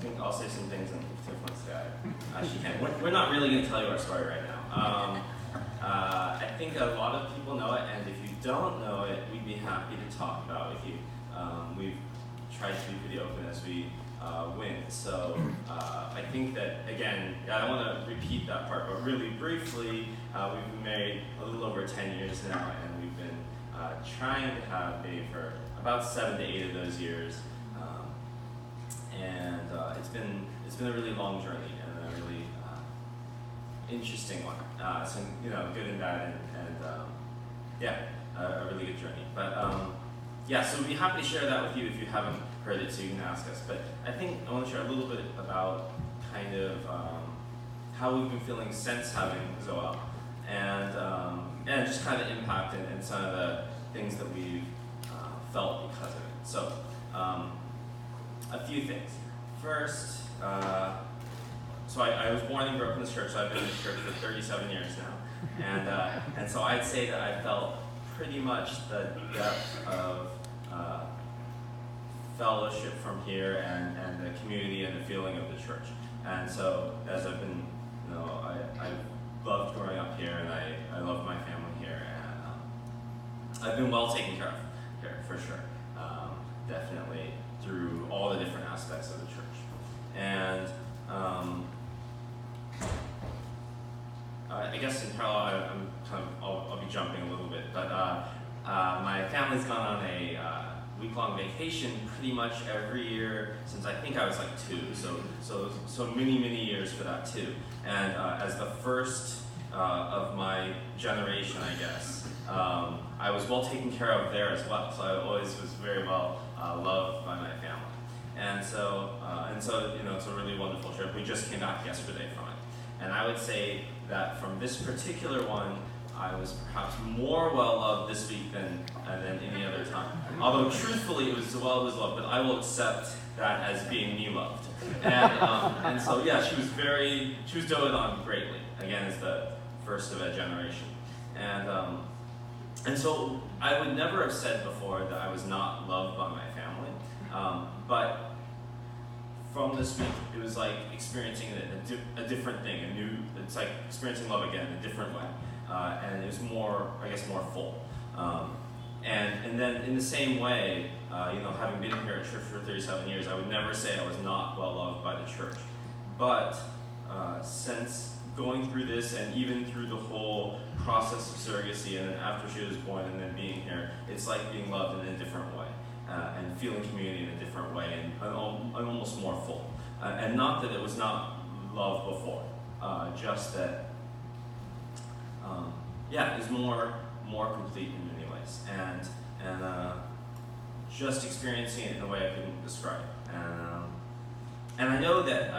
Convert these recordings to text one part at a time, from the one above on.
think I'll say some things and if Tiff wants to add, she can. We're not really going to tell you our story right now. I think a lot of people know it, and if you don't know it, we'd be happy to talk about it with you. We've tried to be pretty open as we went. So I think that, again, I don't want to repeat that part, but really briefly, we've been married a little over 10 years now, and we've been trying to have baby for about 7 to 8 of those years. And it's been a really long journey and a really interesting one. Some good and bad, and a really good journey. But so we'd be happy to share that with you if you haven't heard it, so you can ask us. But I think I want to share a little bit about kind of how we've been feeling since having Zoel, and just kind of impact and some of the things that we've felt because of it. So. A few things. First, so I was born and grew up in this church, so I've been in this church for 37 years now. And so I'd say that I felt pretty much the depth of fellowship from here and the community and the feeling of the church. And so as I've been, I've loved growing up here, and I love my family here, and I've been well taken care of here, for sure. Definitely through all the different aspects of the church. And I guess in parallel, I'll be jumping a little bit, but my family's gone on a week-long vacation pretty much every year since I think I was like 2, so many years for that too. And as the first of my generation, I guess, I was well taken care of there as well, so I always was very well loved by my family. And so it's a really wonderful trip. We just came back yesterday from it. And I would say that from this particular one, I was perhaps more well-loved this week than any other time. Although truthfully, it was well as loved, but I will accept that as being me loved. And so she was doted on greatly, again, as the first of a generation. And so I would never have said before that I was not loved by my family, but from this week, it was like experiencing a different thing, it's like experiencing love again, a different way, and it was more full. And then in the same way, having been here at church for 37 years, I would never say I was not well loved by the church, but since going through this and even through the whole process of surrogacy and then after she was born and then being here, it's like being loved in a different way and feeling community in a different way and almost more full. And not that it was not love before, just that, it was more complete in many ways. And just experiencing it in a way I couldn't describe. And I know that,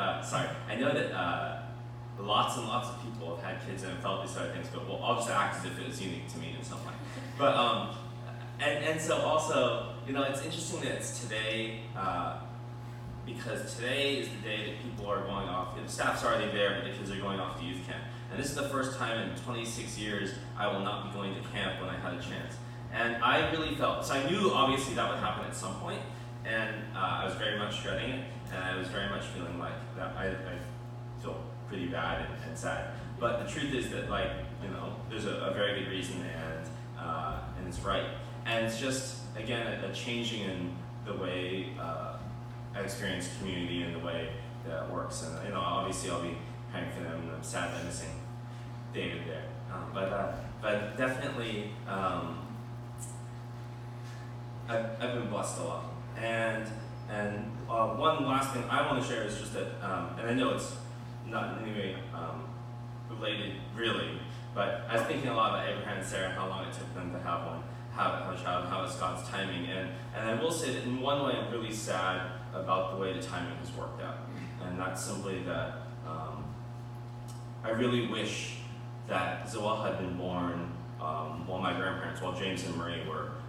lots and lots of people have had kids and have felt these sort of things, but I'll just act as if it was unique to me in some way. But and so also, it's interesting that it's today, because today is the day that people are going off. The staff's already there, but the kids are going off to youth camp. And this is the first time in 26 years I will not be going to camp when I had a chance. And I really felt, so I knew obviously that would happen at some point, and I was very much dreading it, and I was very much feeling like that I feel pretty bad and sad. But the truth is that, there's a very good reason, and it's right. And it's just, again, a changing in the way I experience community and the way that it works. And, obviously I'll be praying for them, and I'm sad that I'm missing David there. But definitely, I've been blessed a lot. And one last thing I want to share is just that, and I know it's not in any way related really, but I was thinking a lot about Abraham and Sarah, how long it took them to have a child, how it's God's timing. And I will say that in one way I'm really sad about the way the timing has worked out. And that's simply that I really wish that Zoel had been born while my grandparents, while James and Marie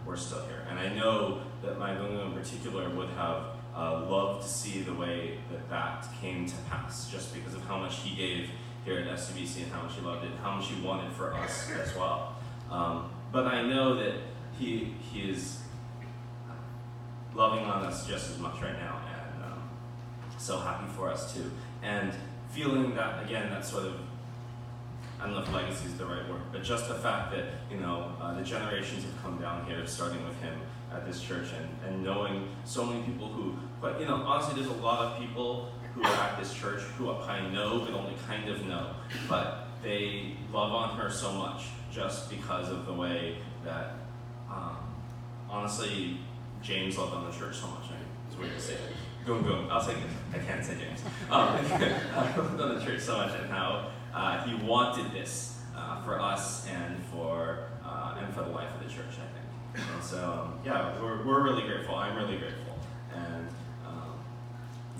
were still here. And I know that my Lulu in particular would have loved to see the way that came to pass, just because of how much he gave here at SCBC and how much he loved it, how much he wanted for us as well. But I know that he is loving on us just as much right now, so happy for us too. And feeling that, again, that sort of, I don't know if legacy is the right word, but just the fact that, the generations have come down here, starting with him at this church, and knowing so many people who, but honestly, there's a lot of people who are at this church who I know, but only kind of know, but they love on her so much just because of the way that, honestly, James loved on the church so much. It's weird to say it. Goom. I'll say it. I can't say James. Loved on the church so much, and how he wanted this for us and for the life of the church, I think. And so, we're really grateful. I'm really grateful, and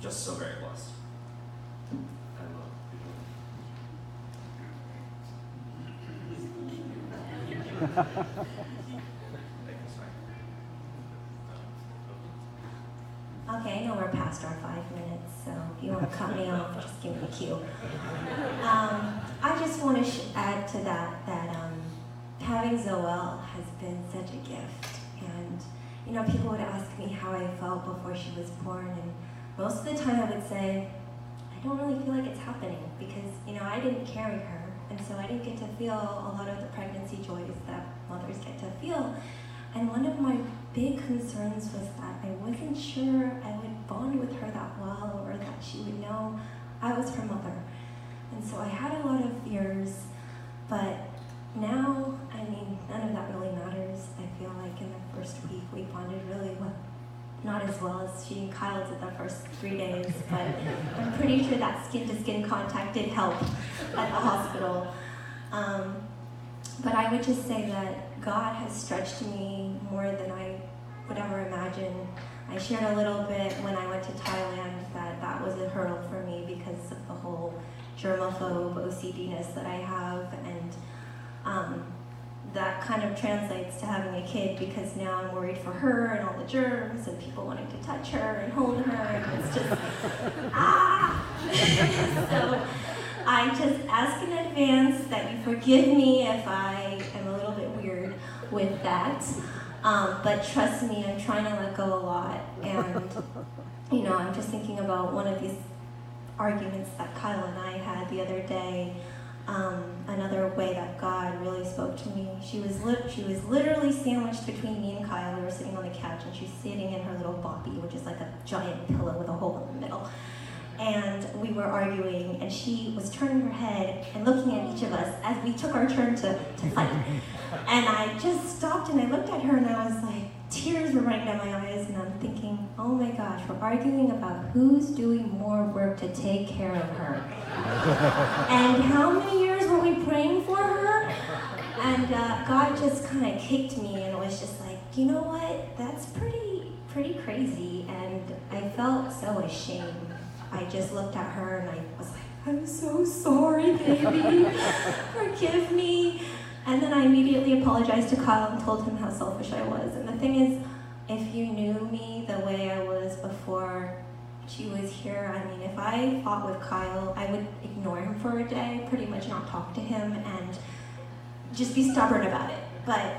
just so very blessed. I don't know. Okay, I know we're past our 5 minutes, so if you want to cut me off, just give me a cue. I just want to add to that having Zoelle has been such a gift. And, people would ask me how I felt before she was born, and most of the time I would say, I don't really feel like it's happening, because, I didn't carry her, and so I didn't get to feel a lot of the pregnancy joys that mothers get to feel. And one of my big concerns was that I wasn't sure I would bond with her that well, or that she would know I was her mother. And so I had a lot of fears, but now, none of that really matters. I feel like in the first week we bonded really well. Not as well as she and Kyle did the first 3 days, but I'm pretty sure that skin-to-skin contact did help at the hospital. But I would just say that God has stretched me more than I would ever imagine. I shared a little bit when I went to Thailand that was a hurdle for me because of the whole germaphobe OCD-ness that I have, and that kind of translates to having a kid, because now I'm worried for her and all the germs and people wanting to touch her and hold her, and it's just, So I just ask in advance that you forgive me if I am a little bit weird with that. But trust me, I'm trying to let go a lot. And, I'm just thinking about one of these arguments that Kyle and I had the other day. Another way that God really spoke to me. She was literally sandwiched between me and Kyle. We were sitting on the couch, and she's sitting in her little boppy, which is like a giant pillow with a hole in the middle. And we were arguing, and she was turning her head and looking at each of us as we took our turn to fight. And I just stopped and I looked at her, and I was like, tears were running down my eyes, and I'm thinking, oh my gosh, we're arguing about who's doing more work to take care of her. And how many years were we praying for her? And God just kind of kicked me, and it was just like, you know what, that's pretty crazy. And I felt so ashamed. I just looked at her and I was like, I'm so sorry, baby. Forgive me. And then I immediately apologized to Kyle and told him how selfish I was. And the thing is, if you knew me the way I was before she was here, if I fought with Kyle, I would ignore him for a day, pretty much not talk to him, and just be stubborn about it. But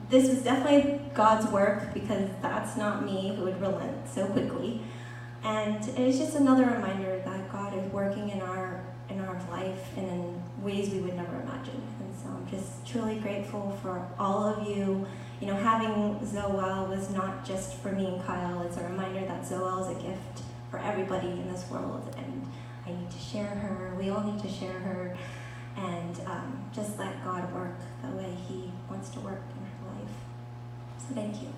this was definitely God's work, because that's not me who would relent so quickly. And it's just another reminder that God is working in our life and in ways we would never imagine. And so I'm just truly grateful for all of you. Having Zoelle was not just for me and Kyle. It's a reminder that Zoelle is a gift for everybody in this world, and I need to share her. We all need to share her, and just let God work the way He wants to work in her life. So thank you.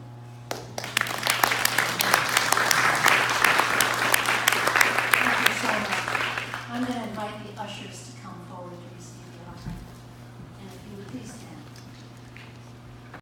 I'm going to invite the ushers to come forward to receive the offering. And if you would please stand.